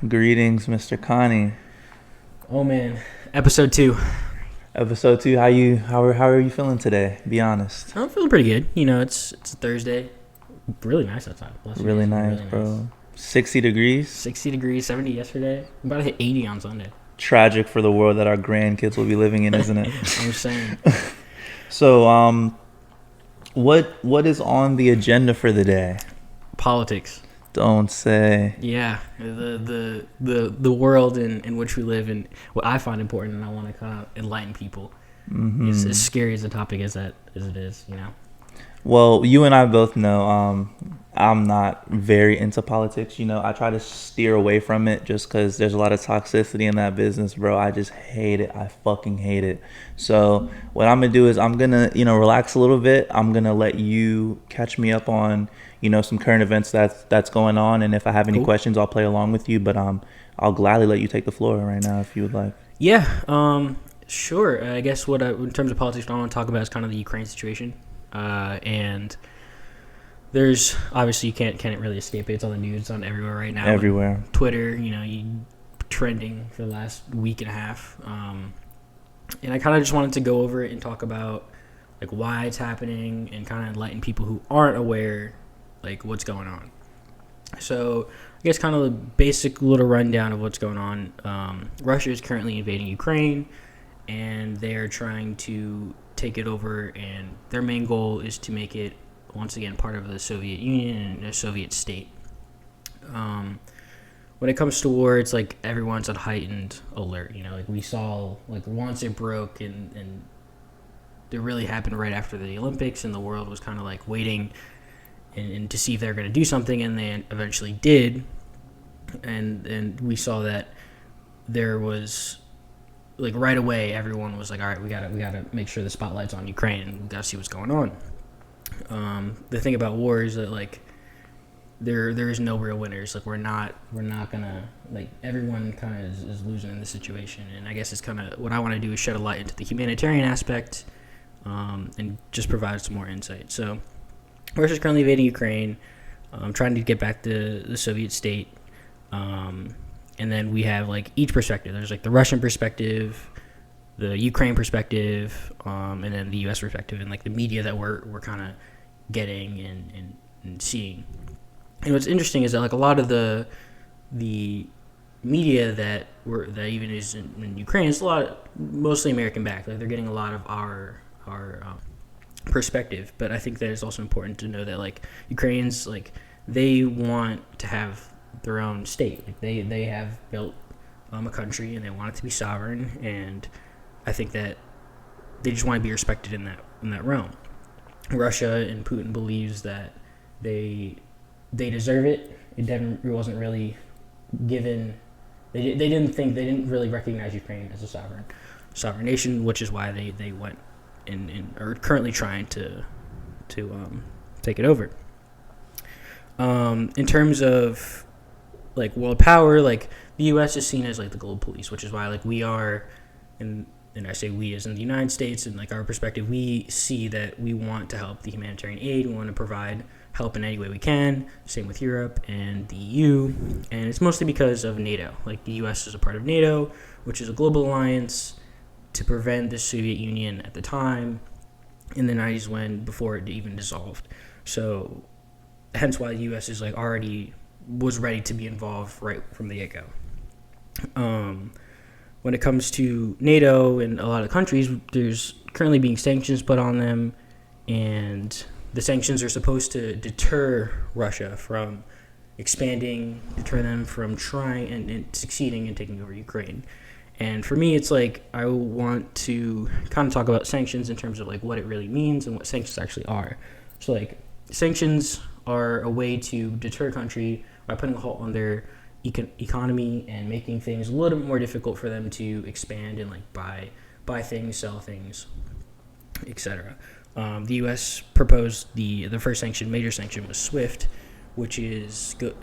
Greetings, Mr. Conney. Oh man, episode 2. Episode 2. How are you feeling today? Be honest. I'm feeling pretty good. You know, it's a Thursday. Really nice outside. Really nice, bro. 60 degrees. 60 degrees, 70 yesterday. I'm about to hit 80 on Sunday. Tragic for the world that our grandkids will be living in, isn't it? I'm just saying. So, what is on the agenda for the day? Politics. Don't say. Yeah, the world in which we live, and what I find important, and I want to kind of enlighten people. Mm-hmm. Is as scary as a topic as it is, you know. Well, you and I both know I'm not very into politics. You know, I try to steer away from it just because there's a lot of toxicity in that business, bro. I just hate it. I fucking hate it. So what I'm going to do is I'm going to, relax a little bit. I'm going to let you catch me up on, some current events that's going on. And if I have any questions, I'll play along with you. But I'll gladly let you take the floor right now if you would like. Yeah, sure. I guess in terms of politics, what I want to talk about is kind of the Ukraine situation. And there's obviously you can't really escape it. It's on the news, it's on everywhere right now. Everywhere. Twitter, trending for the last week and a half. And I kind of just wanted to go over it and talk about like why it's happening and kind of enlighten people who aren't aware like what's going on. So I guess kind of the basic little rundown of what's going on. Russia is currently invading Ukraine, and they're trying to take it over, and their main goal is to make it once again part of the Soviet Union and a Soviet state. When it comes to war, it's like everyone's on heightened alert. Like we saw, like once it broke, and it really happened right after the Olympics, and the world was kind of like waiting and to see if they're going to do something, and they eventually did, and we saw that there was. Like right away, everyone was like, "All right, we gotta make sure the spotlight's on Ukraine, and we gotta see what's going on." The thing about war is that like there is no real winners. Like we're not gonna like everyone kind of is losing in this situation, and I guess it's kind of what I want to do is shed a light into the humanitarian aspect, and just provide some more insight. So Russia's currently invading Ukraine, trying to get back to the Soviet state. And then we have like each perspective. There's like the Russian perspective, the Ukraine perspective, and then the U.S. perspective, and like the media that we're kind of getting and seeing. And what's interesting is that like a lot of the media that even is in Ukraine is mostly American backed. Like they're getting a lot of our perspective. But I think that it's also important to know that like Ukrainians, like they want to have their own state. Like they have built a country, and they want it to be sovereign, and I think that they just want to be respected in that realm. Russia and Putin believes that they deserve it. It wasn't really given. They didn't really recognize Ukraine as a sovereign nation, which is why they went and are currently trying to take it over. In terms of like world power, like the U.S. is seen as like the global police, which is why like we are, and I say we as in the United States, and like our perspective, we see that we want to help the humanitarian aid. We want to provide help in any way we can. Same with Europe and the EU, and it's mostly because of NATO. Like the U.S. is a part of NATO, which is a global alliance to prevent the Soviet Union at the time in the 90s before it even dissolved. So hence why the U.S. is like already was ready to be involved right from the get-go. When it comes to NATO and a lot of countries, there's currently being sanctions put on them, and the sanctions are supposed to deter Russia from expanding, deter them from trying and succeeding in taking over Ukraine. And for me, it's like I want to kind of talk about sanctions in terms of like what it really means and what sanctions actually are. So like sanctions are a way to deter a country by putting a halt on their economy and making things a little bit more difficult for them to expand and like buy things, sell things, etc. The U.S. proposed the first major sanction was SWIFT, which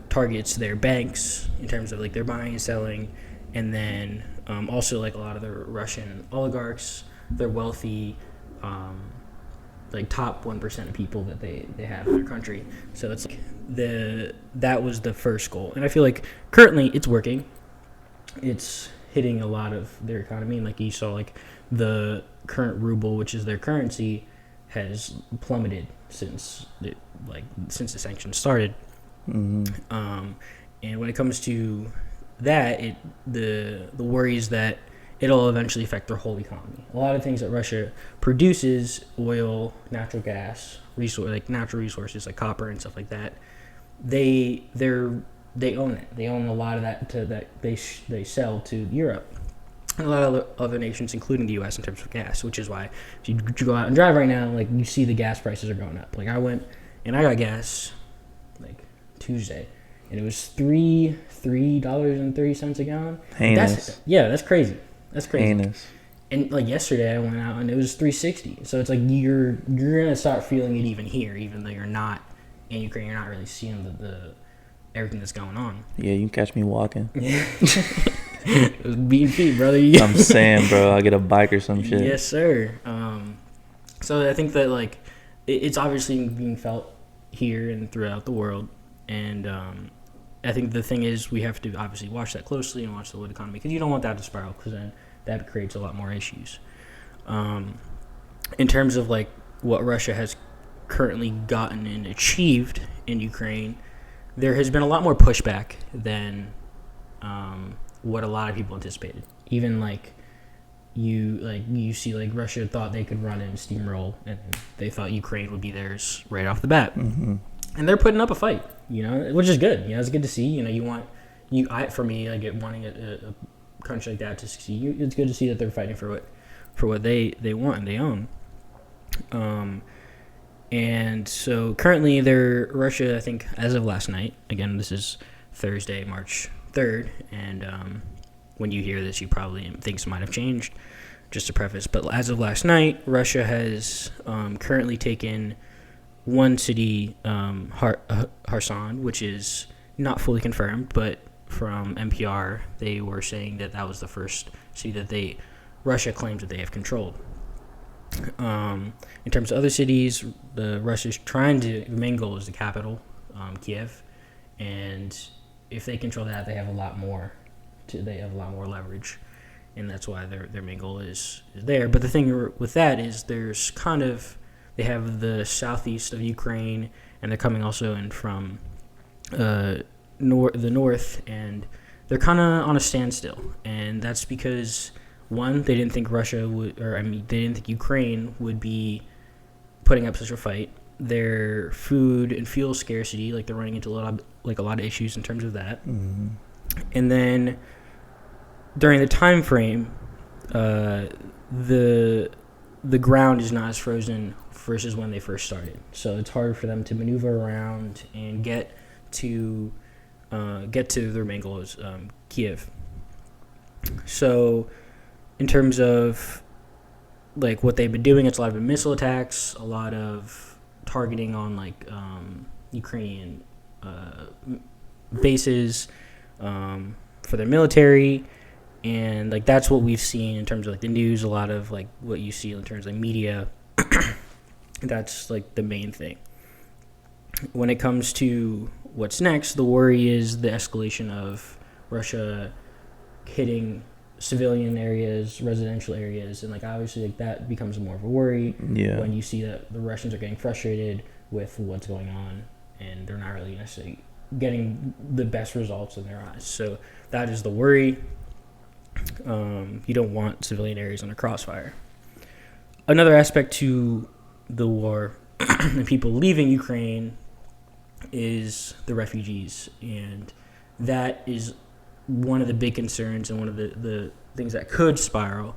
targets their banks in terms of like their buying and selling, and then also like a lot of the Russian oligarchs, they're wealthy like top 1% of people that they have in their country. So it's like that was the first goal, and I feel like currently it's working. It's hitting a lot of their economy, and like you saw, like the current ruble, which is their currency, has plummeted since the sanctions started. Mm-hmm. And when it comes to that, the worry is that it'll eventually affect their whole economy. A lot of things that Russia produces, oil, natural gas, natural resources like copper and stuff like that, they own it. They own a lot of that that they sell to Europe and a lot of other nations, including the U.S. in terms of gas. Which is why if you go out and drive right now, like you see the gas prices are going up. Like I went and I got gas like Tuesday, and it was $3.30 a gallon. Heinous. That's crazy. That's crazy. Heinous. And like yesterday, I went out and it was $3.60. So it's like you're gonna start feeling it even here, even though you're not in Ukraine. You're not really seeing the everything that's going on. Yeah, you can catch me walking. It was beating feet, brother. I'm saying, bro, I'll get a bike or some shit. Yes, sir. So I think that like it's obviously being felt here and throughout the world, and I think the thing is we have to obviously watch that closely and watch the world economy, because you don't want that to spiral, because then that creates a lot more issues. In terms of like what Russia has currently gotten and achieved in Ukraine, there has been a lot more pushback than what a lot of people anticipated. Even like you see like Russia thought they could run and steamroll, and they thought Ukraine would be theirs right off the bat. Mm-hmm. And they're putting up a fight, which is good. It's good to see. For me, I get wanting a country like that to succeed. It's good to see that they're fighting for what they want and they own. And so currently Russia, I think as of last night, again, this is Thursday, March 3rd, and when you hear this, you probably things might have changed, just to preface. But as of last night, Russia has currently taken one city, Kherson, which is not fully confirmed, but from NPR, they were saying that was the first city that Russia claims that they have controlled. In terms of other cities, Russia's the main goal is the capital, Kiev, and if they control that, they have a lot more leverage, and that's why their main goal is there. But the thing with that is they have the southeast of Ukraine, and they're coming also in from the north, and they're kind of on a standstill. And that's because, one, they didn't think they didn't think Ukraine would be putting up such a fight. Their food and fuel scarcity, like they're running into a lot of issues in terms of that. Mm-hmm. And then during the time frame, the ground is not as frozen versus when they first started, so it's hard for them to maneuver around and get to their main goal is Kiev. So in terms of like what they've been doing, it's a lot of missile attacks, a lot of targeting on like Ukrainian bases for their military, and like that's what we've seen in terms of like the news. A lot of like what you see in terms of media. That's like the main thing. When it comes to what's next, the worry is the escalation of Russia hitting civilian areas, residential areas, and like obviously like that becomes more of a worry when you see that the Russians are getting frustrated with what's going on, and they're not really necessarily getting the best results in their eyes. So that is the worry. You don't want civilian areas under crossfire. Another aspect to the war and people leaving Ukraine is the refugees, and that is one of the big concerns and one of the things that could spiral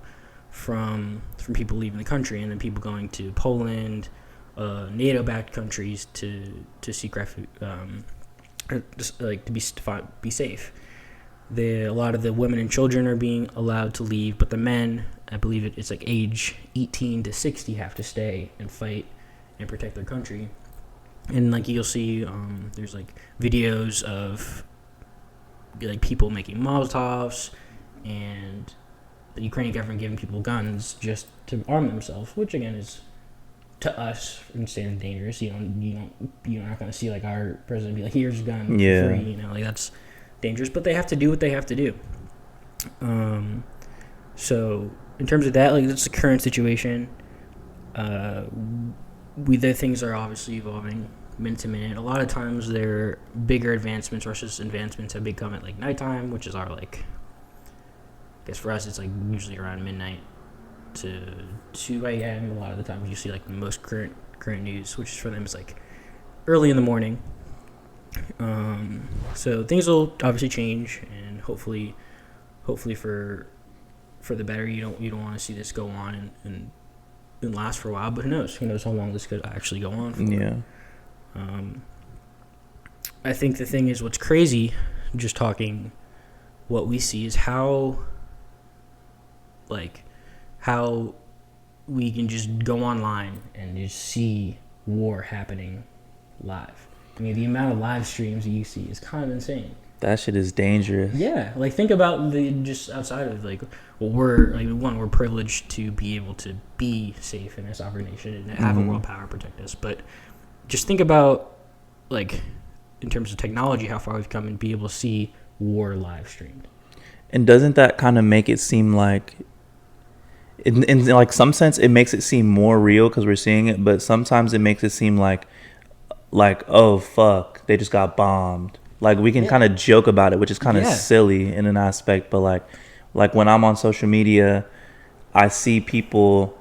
from people leaving the country, and then people going to Poland, NATO-backed countries to seek refuge, to be safe. A lot of the women and children are being allowed to leave, but the men, I believe it's like age 18 to 60, have to stay and fight and protect their country. And like you'll see, there's like videos of like people making Molotovs, and the Ukrainian government giving people guns just to arm themselves, which again is to us considered dangerous. You're not gonna see like our president be like, here's a gun for free, you know, like that's dangerous. But they have to do what they have to do. So in terms of that, like that's the current situation. The things are obviously evolving minute to minute. A lot of times they're bigger advancements. Russia's advancements have become at like nighttime, which is our like, I guess for us it's like usually around midnight to 2 a.m. A lot of the times you see like the most current news, which for them is like early in the morning. So things will obviously change, and hopefully for the better. You don't want to see this go on and last for a while, but who knows how long this could actually go on for. Yeah. I think the thing is, what's crazy, just talking what we see, is how we can just go online and just see war happening live. I mean, the amount of live streams that you see is kind of insane. That shit is dangerous. Yeah, like think about just outside of like, well, we're privileged to be able to be safe in this sovereign nation and have a world power protect us. But just think about like in terms of technology, how far we've come, and be able to see war live streamed. And doesn't that kind of make it seem like, in like some sense, it makes it seem more real because we're seeing it, but sometimes it makes it seem like oh fuck, they just got bombed. Like we can kind of joke about it, which is kind of silly in an aspect, but like when I'm on social media, I see people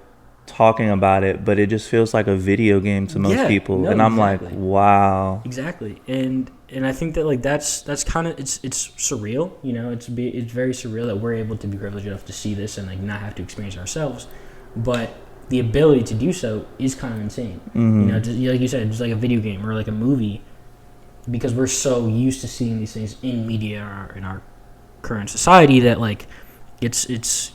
talking about it, but it just feels like a video game to most people, and I'm like, wow. Exactly, and I think that like that's kind of it's surreal, you know. It's very surreal that we're able to be privileged enough to see this and like not have to experience it ourselves, but the ability to do so is kind of insane. You know, just, like you said, just like a video game or like a movie, because we're so used to seeing these things in media or in our current society that like it's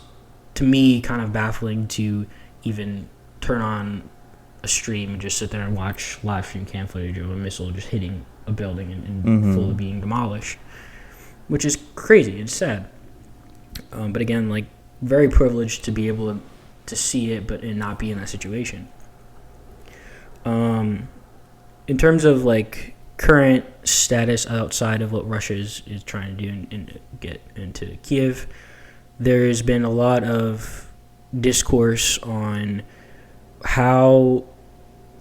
to me kind of baffling to even turn on a stream and just sit there and watch live stream cam footage of a missile just hitting a building and fully being demolished, which is crazy. It's sad. But again, like very privileged to be able to see it, but and not be in that situation. In terms of like current status outside of what Russia is trying to do and get into Kiev, there's been a lot of discourse on how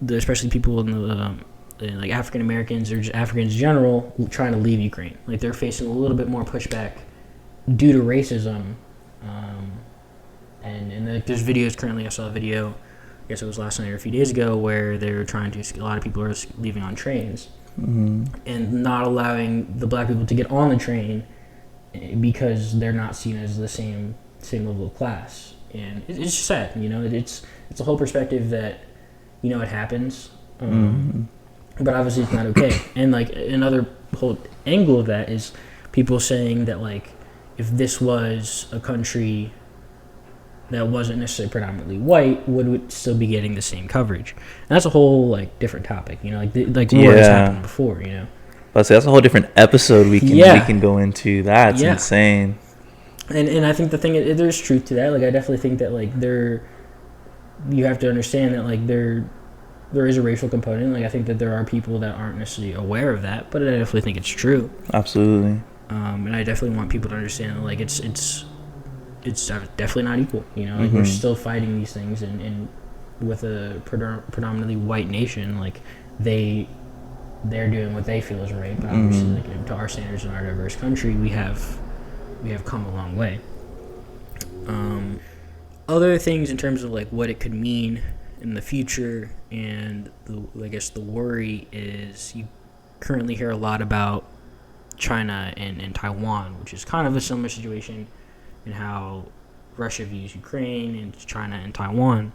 especially people in the like African Americans or just Africans in general trying to leave Ukraine, like they're facing a little bit more pushback due to racism. And there's videos currently. I saw a video, I guess it was last night or a few days ago, where they're trying to, a lot of people are leaving on trains and not allowing the black people to get on the train because they're not seen as the same level of class. And it's just sad, you know. It's a whole perspective that, you know, it happens, but obviously it's not okay. And like another whole angle of that is people saying that like if this was a country that wasn't necessarily predominantly white, would it still be getting the same coverage? And that's a whole like different topic, you know, like war has happened before, you know. But that's a whole different episode we can go into. That's insane. And I think the thing is, there's truth to that. Like I definitely think that like you have to understand that like there is a racial component. Like I think that there are people that aren't necessarily aware of that, but I definitely think it's true. Absolutely. And I definitely want people to understand that like it's definitely not equal, you know. Like we're still fighting these things, and with a predominantly white nation, like they're doing what they feel is right, but obviously like to our standards in our diverse country, we have come a long way. Other things in terms of like what it could mean in the future, and I guess the worry is you currently hear a lot about China and Taiwan, which is kind of a similar situation in how Russia views Ukraine and China and Taiwan.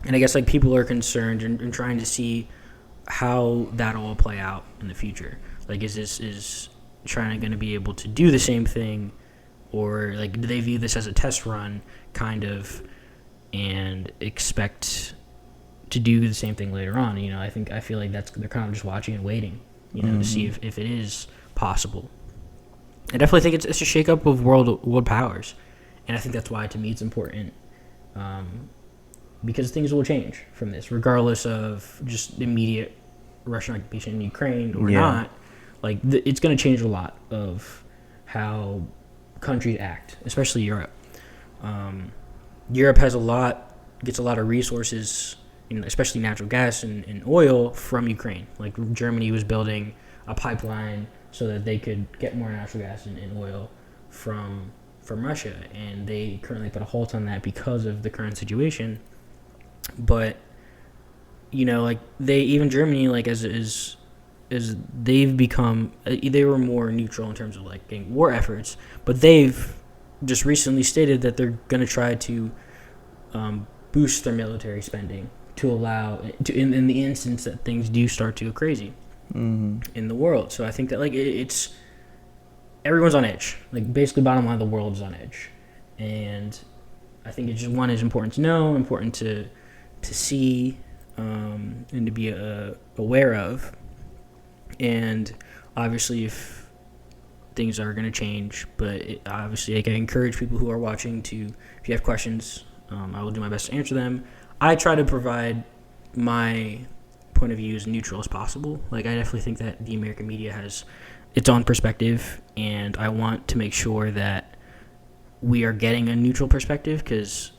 And I guess like people are concerned and trying to see how that'll all play out in the future. Like is China going to be able to do the same thing, or like do they view this as a test run kind of and expect to do the same thing later on? You know, I feel like they're kind of just watching and waiting, you know, to see if it is possible. I definitely think it's a shakeup of world powers, and I think that's why to me it's important because things will change from this, regardless of just immediate Russian occupation in Ukraine or not. Like, it's going to change a lot of how countries act, especially Europe. Europe gets a lot of resources, especially natural gas and oil from Ukraine. Like, Germany was building a pipeline so that they could get more natural gas and oil from Russia, and they currently put a halt on that because of the current situation. But like, Germany, like, as they've become, they were more neutral in terms of like getting war efforts, but they've just recently stated that they're going to try to boost their military spending to allow to in the instance that things do start to go crazy in the world. So I think that, like, it's everyone's on edge. Like, basically, bottom line, the world is on edge, and I think it's just, one, is important to know, important to see, and to be aware of. And obviously, if things are going to change, but obviously, I encourage people who are watching to, if you have questions, I will do my best to answer them. I try to provide my point of view as neutral as possible. Like, I definitely think that the American media has its own perspective, and I want to make sure that we are getting a neutral perspective, because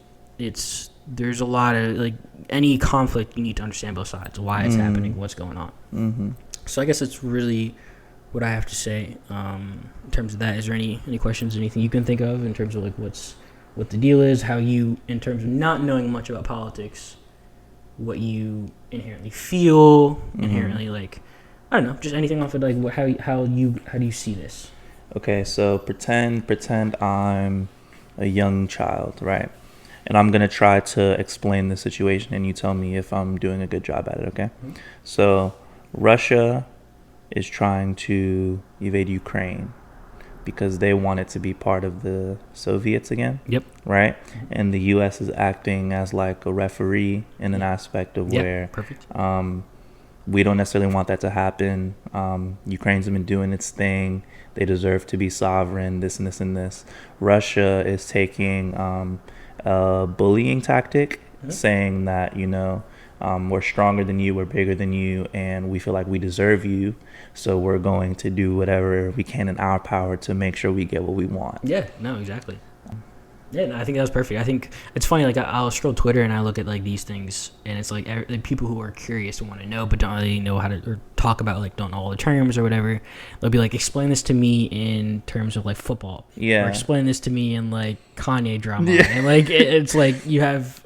there's a lot of, like, any conflict, you need to understand both sides, why it's happening, what's going on. So I guess that's really what I have to say in terms of that. Is there any questions, anything you can think of in terms of, like, what the deal is, how you, in terms of not knowing much about politics, what you inherently feel, inherently, like, I don't know, just anything off of, like, how do you see this? Okay, so pretend I'm a young child, right? And I'm going to try to explain the situation, and you tell me if I'm doing a good job at it, okay? So Russia is trying to invade Ukraine because they want it to be part of the Soviets again. Yep. Right? And the U.S. is acting as like a referee in an aspect of where perfect. We don't necessarily want that to happen. Ukraine's been doing its thing. They deserve to be sovereign, this and this and this. Russia is taking a bullying tactic, saying that, we're stronger than you, we're bigger than you, and we feel like we deserve you. So we're going to do whatever we can in our power to make sure we get what we want. Yeah, no, exactly. Yeah, no, I think that was perfect. I think it's funny, like, I'll scroll Twitter and I look at, like, these things, and it's like people who are curious and want to know but don't really know how to, or talk about, like, don't know all the terms or whatever. They'll be like, explain this to me in terms of, like, football. Yeah. Or explain this to me in, like, Kanye drama. Yeah. And, like, it's like you have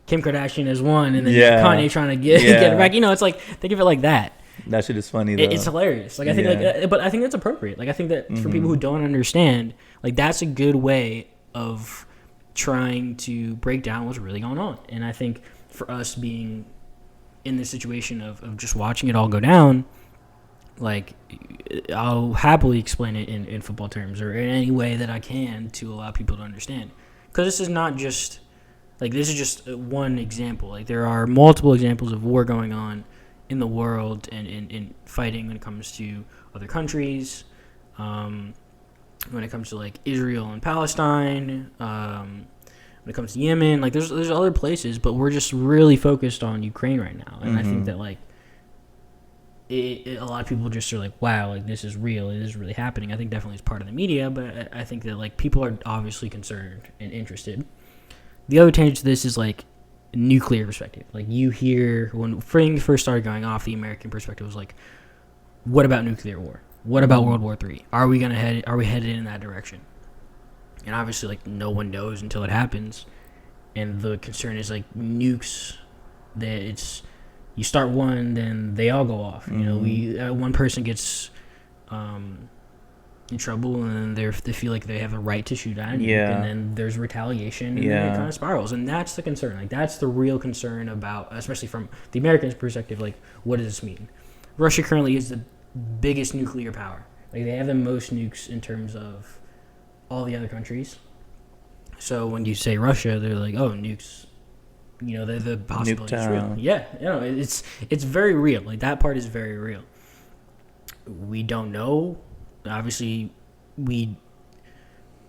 Kim Kardashian as one, and then Kanye trying to get it back. It's like, think of it like that. That shit is funny, though. It's hilarious. Like, I think, but I think that's appropriate. Like, I think that for people who don't understand, like, that's a good way of trying to break down what's really going on. And I think for us being in this situation of just watching it all go down, like, I'll happily explain it in football terms or in any way that I can to allow people to understand. Because this is not just, like, this is just one example. Like, there are multiple examples of war going on in the world and in fighting when it comes to other countries, when it comes to, like, Israel and Palestine, when it comes to Yemen. Like, there's other places, but we're just really focused on Ukraine right now. And I think that, like, a lot of people just are like, wow, like, this is real, it is really happening. I think definitely it's part of the media, but I think that, like, people are obviously concerned and interested. The other tangent to this is, like, nuclear perspective. Like, you hear when things first started going off, the American perspective was like, what about nuclear war? What about World War III? Are we headed in that direction? And obviously, like, no one knows until it happens. And the concern is, like, nukes, that it's, you start one, then they all go off. One person gets in trouble, and then they feel like they have a right to shoot at it, and then there's retaliation, and then it kind of spirals. And that's the concern. Like, that's the real concern about, especially from the Americans' perspective, like, what does this mean? Russia currently is the biggest nuclear power. Like, they have the most nukes in terms of all the other countries. So when you say Russia, they're like, oh, nukes. The possibility is real. Yeah, it's very real. Like, that part is very real. We don't know. Obviously, we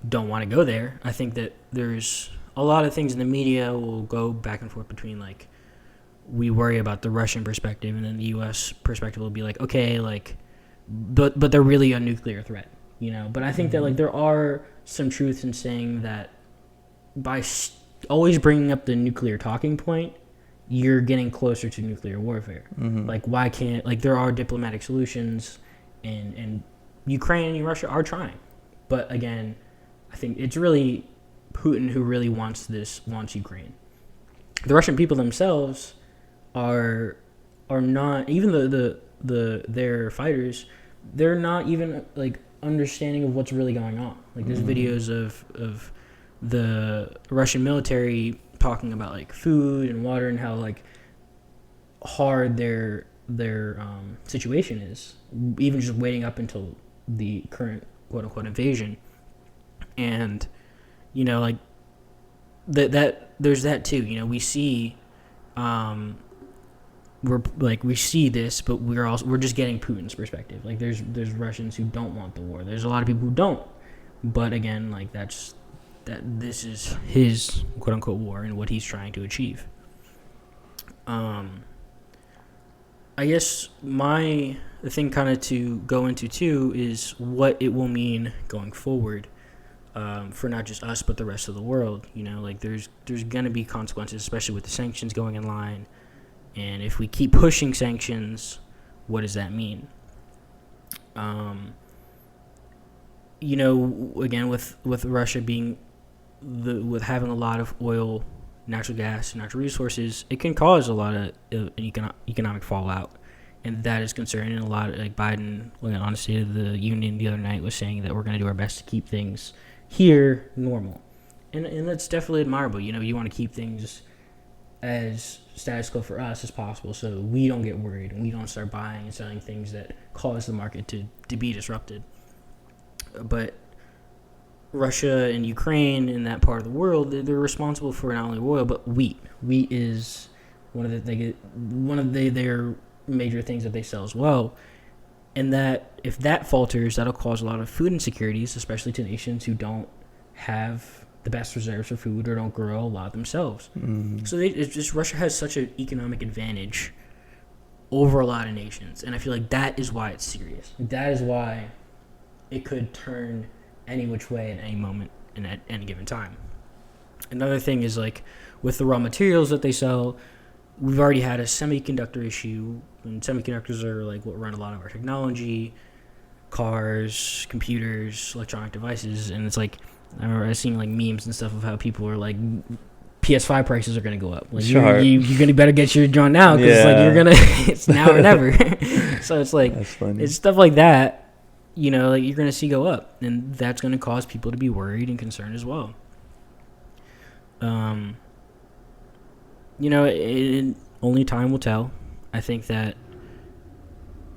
don't want to go there. I think that there's a lot of things in the media will go back and forth between like we worry about the Russian perspective, and then the U.S. perspective will be like, okay, like, but they're really a nuclear threat, you know. But I think that like there are some truth in saying that by always bringing up the nuclear talking point, you're getting closer to nuclear warfare. Like, why can't, like, there are diplomatic solutions, and Ukraine and Russia are trying. But again, I think it's really Putin who really wants Ukraine. The Russian people themselves are not, even their fighters, they're not even like understanding of what's really going on. Like, there's videos of the Russian military talking about like food and water and how like hard their situation is, even just waiting up until the current quote unquote invasion. And you know, like that there's that too. You know, we see we see this, but we're just getting Putin's perspective. Like there's Russians who don't want the war. There's a lot of people who don't. But again, like this is his quote unquote war and what he's trying to achieve. I guess the thing kind of to go into too is what it will mean going forward, for not just us but the rest of the world. You know, like there's gonna be consequences, especially with the sanctions going in line. And if we keep pushing sanctions, what does that mean? You know, again, with Russia being with having a lot of oil, natural gas, and natural resources, it can cause a lot of economic fallout, and that is concerning. A lot of, like, Biden, on the State of the Union the other night, was saying that we're going to do our best to keep things here normal, and that's definitely admirable. You know, you want to keep things as status quo for us as possible, so we don't get worried and we don't start buying and selling things that cause the market to be disrupted. But Russia and Ukraine in that part of the world, they're responsible for not only oil but wheat. Wheat is one of their major things that they sell as well. And that if that falters, that'll cause a lot of food insecurities, especially to nations who don't have the best reserves for food or don't grow a lot themselves. So it's just Russia has such an economic advantage over a lot of nations, and I feel like that is why it's serious. That is why it could turn any which way at any moment and at any given time. Another thing is, like, with the raw materials that they sell, we've already had a semiconductor issue, and semiconductors are like what run a lot of our technology, cars, computers, electronic devices. And it's like, I remember I seen like memes and stuff of how people are like, PS5 prices are going to go up. Like, you're going to better get your joint now, because like you're going to, it's now or never. So it's like, it's stuff like that, you know, like you're going to see go up, and that's going to cause people to be worried and concerned as well. You know, only time will tell. I think that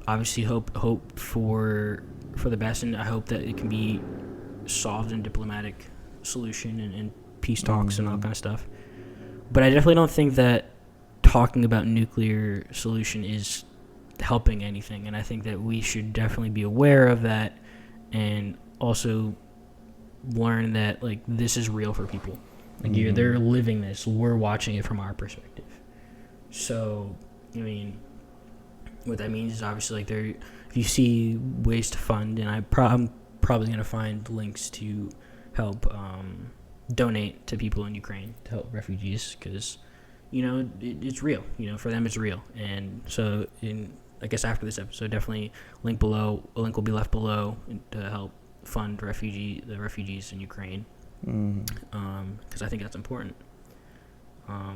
obviously hope for the best, and I hope that it can be solved in diplomatic solution and peace talks and all that kind of stuff. But I definitely don't think that talking about nuclear solution is helping anything, and I think that we should definitely be aware of that, and also learn that like this is real for people. Like they're living this, we're watching it from our perspective. So I mean, what that means is obviously like if you see ways to fund, and I'm probably gonna find links to help donate to people in Ukraine to help refugees, because you know it's real. You know, for them it's real. And so I guess after this episode, definitely a link will be left below to help fund the refugees in Ukraine, because I think that's important. I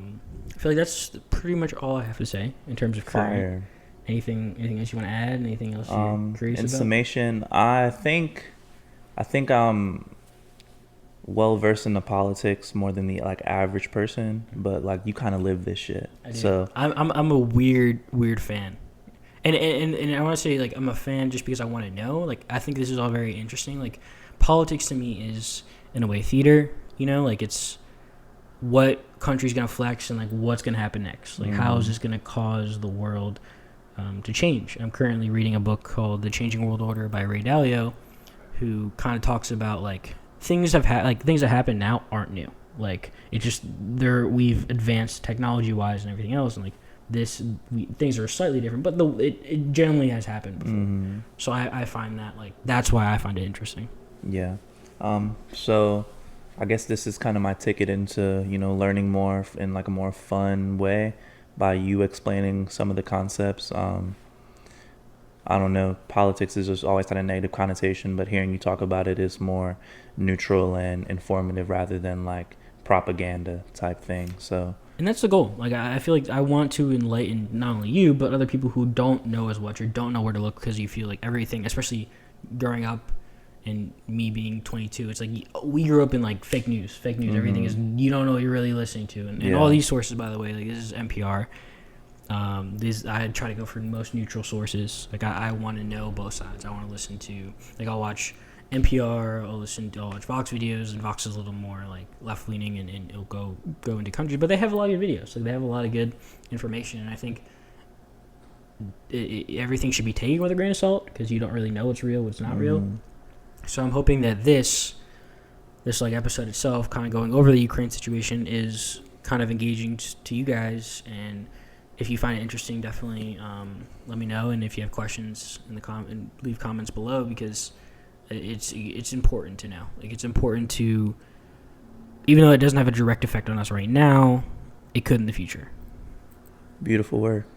feel like that's pretty much all I have to say in terms of current. Anything else you want to add? Anything else you're curious about? In summation, I think I'm well versed in the politics more than the like average person, but like you kind of live this shit. So I'm a weird fan, and I want to say like I'm a fan just because I want to know. Like I think this is all very interesting. Like politics to me is in a way theater. You know, like it's what country's gonna flex and like what's gonna happen next. Like how is this gonna cause the world to change? I'm currently reading a book called The Changing World Order by Ray Dalio, who kind of talks about like things that happen now aren't new. Like it just we've advanced technology wise and everything else, and like things are slightly different, but it generally has happened before. Mm-hmm. So I find that like that's why I find it interesting. Yeah. So I guess this is kind of my ticket into, learning more in like a more fun way by you explaining some of the concepts. I don't know, politics is just always had a negative connotation, but hearing you talk about it is more neutral and informative rather than like propaganda type thing. So, and that's the goal. Like I feel like I want to enlighten not only you but other people who don't know as much or don't know where to look, because you feel like everything, especially growing up and me being 22, it's like we grew up in like fake news. Mm-hmm. Everything is, you don't know what you're really listening to, and all these sources, by the way, like this is NPR. I try to go for the most neutral sources. Like I want to know both sides. I want to listen to, like, I'll watch NPR, I'll watch Vox videos, and Vox is a little more like left leaning and it'll go into country, but they have a lot of good videos. Like they have a lot of good information, and I think everything should be taken with a grain of salt, because you don't really know what's real, what's not real. So I'm hoping that this like episode itself, kind of going over the Ukraine situation, is kind of engaging to you guys. And if you find it interesting, definitely let me know. And if you have questions and leave comments below, because it's important to know. Like it's important to, even though it doesn't have a direct effect on us right now, it could in the future. Beautiful work.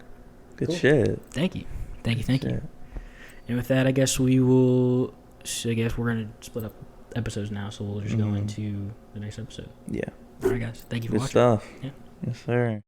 Good cool. Shit. Thank you. And with that, I guess we're gonna split up episodes now, so we'll just go into the next episode. Yeah. All right, guys. Thank you for Good watching. stuff. Yeah. Yes, sir.